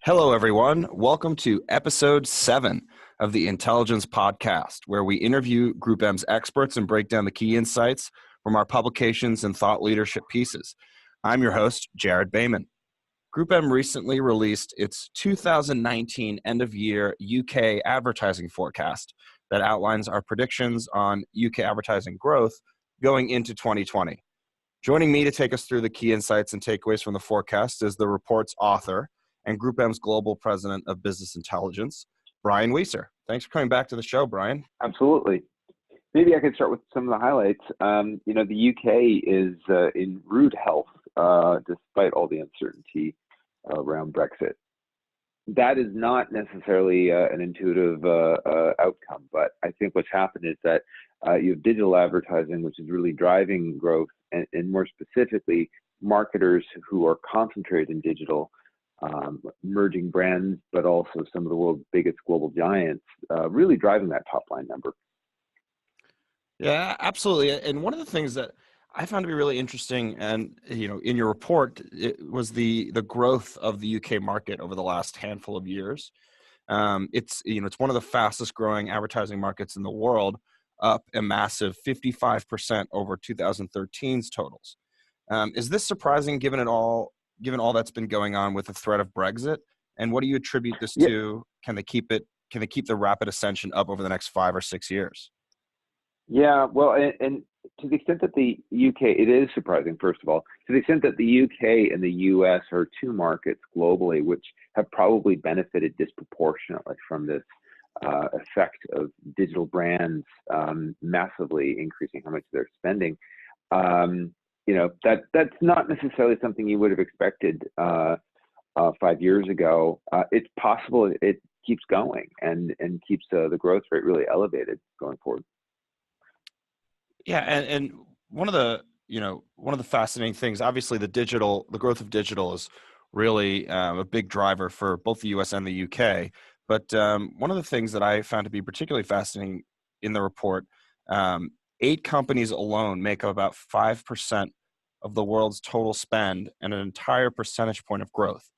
Hello, everyone. Welcome to episode 7 of the Intelligence Podcast, where we interview GroupM's experts and break down the key insights from our publications and thought leadership pieces. I'm your host, Jared Bayman. GroupM recently released its 2019 end-of-year UK advertising forecast that outlines our predictions on UK advertising growth going into 2020. Joining me to take us through the key insights and takeaways from the forecast is the report's author and GroupM's Global President of Business Intelligence, Brian Weiser. Thanks for coming back to the show, Brian. Absolutely. Maybe I could start with some of the highlights. The UK is in rude health despite all the uncertainty around Brexit. That is not necessarily an intuitive outcome, but I think what's happened is that you have digital advertising, which is really driving growth, and more specifically, marketers who are concentrated in digital, emerging brands, but also some of the world's biggest global giants, really driving that top line number. Yeah, absolutely. And one of the things that I found to be really interesting, and in your report, it was the growth of the UK market over the last handful of years. It's one of the fastest growing advertising markets in the world, up a massive 55% over 2013's totals. Is this surprising given all that's been going on with the threat of Brexit? And what do you attribute this to? Can they keep the rapid ascension up over the next 5 or 6 years? Yeah, well, and to the extent that the UK, it is surprising, first of all, to the extent that the UK and the US are two markets globally which have probably benefited disproportionately from this effect of digital brands massively increasing how much they're spending. That's not necessarily something you would have expected 5 years ago. It's possible it keeps going and keeps the growth rate really elevated going forward. Yeah, and one of the fascinating things, obviously the growth of digital is really a big driver for both the US and the UK. But one of the things that I found to be particularly fascinating in the report, 8 companies alone make up about 5% of the world's total spend and an entire percentage point of growth.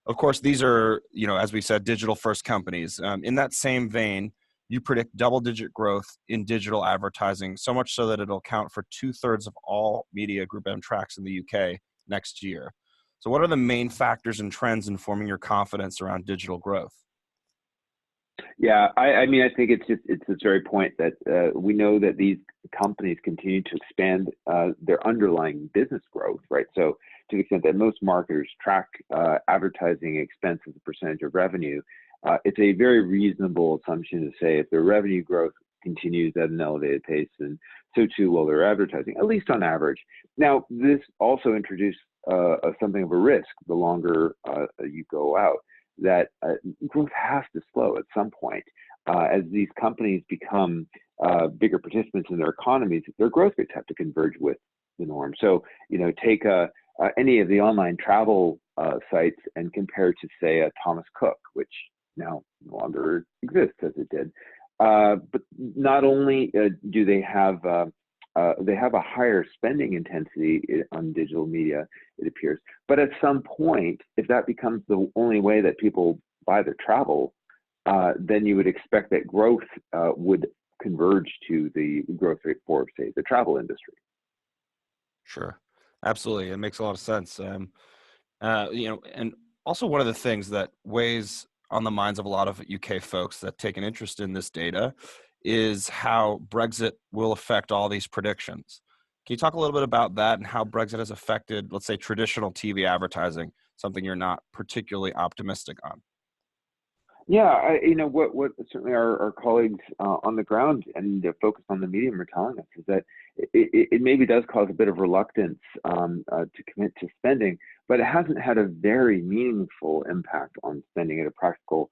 Of course, these are, as we said, digital first companies. In that same vein, you predict double-digit growth in digital advertising, so much so that it'll account for 2/3 of all media GroupM tracks in the UK next year. So what are the main factors and trends informing your confidence around digital growth? Yeah, I mean, I think it's this very point that we know that these companies continue to expand their underlying business growth, right? So to the extent that most marketers track advertising expense as a percentage of revenue, it's a very reasonable assumption to say if their revenue growth continues at an elevated pace, and so too will their advertising, at least on average. Now, this also introduced something of a risk the longer you go out, that growth has to slow at some point. As these companies become bigger participants in their economies, their growth rates have to converge with the norm. So, take any of the online travel sites and compare to, say, a Thomas Cook, which now no longer exists as it did. But not only do they have a higher spending intensity on digital media, it appears, but at some point, if that becomes the only way that people buy their travel, then you would expect that growth would converge to the growth rate for, say, the travel industry. Sure, absolutely, it makes a lot of sense. And also one of the things that weighs on the minds of a lot of UK folks that take an interest in this data is how Brexit will affect all these predictions. Can you talk a little bit about that and how Brexit has affected, let's say, traditional TV advertising, something you're not particularly optimistic on? Yeah, what certainly our colleagues on the ground and focused on the medium are telling us is that it maybe does cause a bit of reluctance to commit to spending, but it hasn't had a very meaningful impact on spending in a practical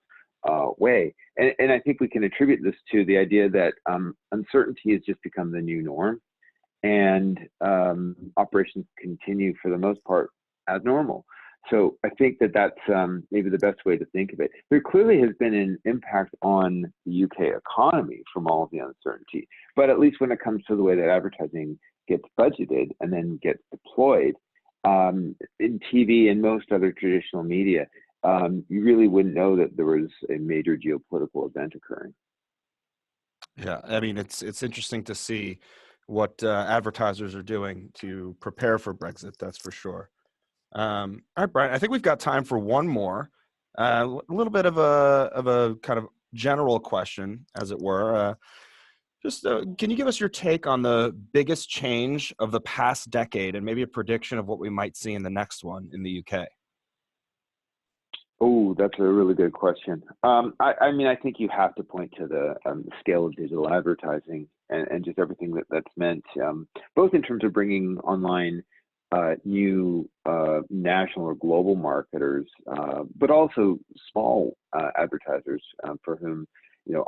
way. And I think we can attribute this to the idea that uncertainty has just become the new norm, and operations continue for the most part as normal. So I think that's maybe the best way to think of it. There clearly has been an impact on the UK economy from all of the uncertainty, but at least when it comes to the way that advertising gets budgeted and then gets deployed in TV and most other traditional media, you really wouldn't know that there was a major geopolitical event occurring. Yeah, I mean, it's interesting to see what advertisers are doing to prepare for Brexit. That's for sure. All right, Brian. I think we've got time for one more. A little bit of a kind of general question, as it were. Just can you give us your take on the biggest change of the past decade, and maybe a prediction of what we might see in the next one in the UK? Oh, that's a really good question. I mean, I think you have to point to the scale of digital advertising and just everything that's meant, both in terms of bringing online new national or global marketers, but also small advertisers for whom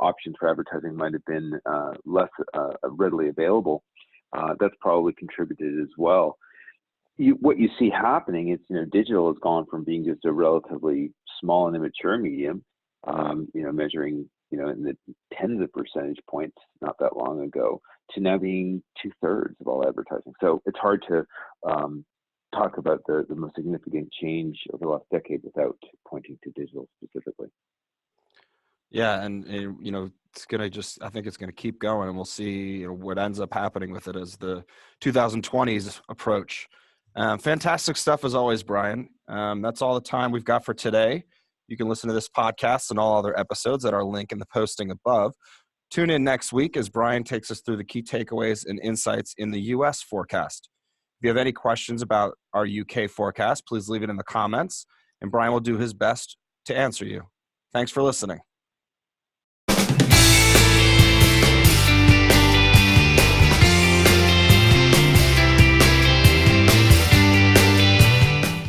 options for advertising might have been less readily available. That's probably contributed as well. What you see happening is, digital has gone from being just a relatively small and immature medium, measuring, in the tens of percentage points not that long ago, to now being 2/3 of all advertising. So it's hard to talk about the most significant change over the last decade without pointing to digital specifically. Yeah, and it's gonna just I think it's gonna keep going, and we'll see what ends up happening with it as the 2020s approach. Fantastic stuff as always, Brian. That's all the time we've got for today. You can listen to this podcast and all other episodes at our link in the posting above. Tune in next week as Brian takes us through the key takeaways and insights in the U.S. forecast. If you have any questions about our UK forecast, please leave it in the comments, and Brian will do his best to answer you. Thanks for listening.